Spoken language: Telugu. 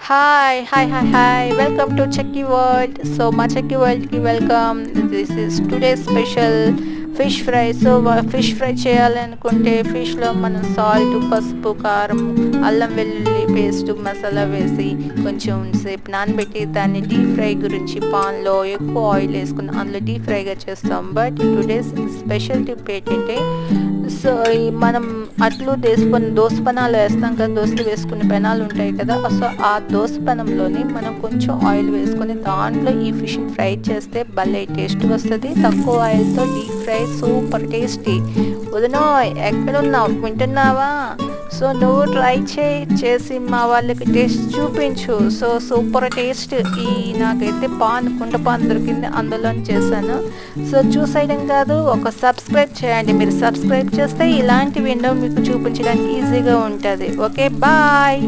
Hi. Welcome to Chucky World. So, my Chucky World ki welcome. This is today's special fish fry. So, fish fry చేయాలనుకుంటే ఫిష్లో మనం సాల్ట్, పసుపు, కారం, అల్లం వెల్లుల్లి పేస్ట్, మసాలా వేసి కొంచెం సేపు నానబెట్టి దాన్ని డీప్ ఫ్రై గురించి పాన్లో ఎక్కువ ఆయిల్ వేసుకుని అందులో డీప్ ఫ్రైగా చేస్తాం. బట్ టుడేస్ స్పెషల్ టిప్ ఏంటంటే, సో మనం అట్లు దోసపనాలు వేస్తాం కదా, దోశలు వేసుకునే పెనాలు ఉంటాయి కదా, సో ఆ దోసపనంలోని మనం కొంచెం ఆయిల్ వేసుకొని దాంట్లో ఈ ఫిష్ని ఫ్రై చేస్తే భలే టేస్ట్ వస్తుంది. తక్కువ ఆయిల్తో డీప్ ఫ్రై సూపర్ టేస్టీ. వదినో ఎక్కడున్నావు, వింటున్నావా? సో నువ్వు ట్రై చేసి మా వాళ్ళకి టేస్ట్ చూపించు. So super taste. నాకైతే కుండ పాన్ దొరికింది, అందులో చేశాను. సో చూసేయడం కాదు, ఒక సబ్స్క్రైబ్ చేయండి. మీరు సబ్స్క్రైబ్ చేస్తే ఇలాంటి విండో మీకు చూపించడానికి ఈజీగా ఉంటుంది. Okay, bye.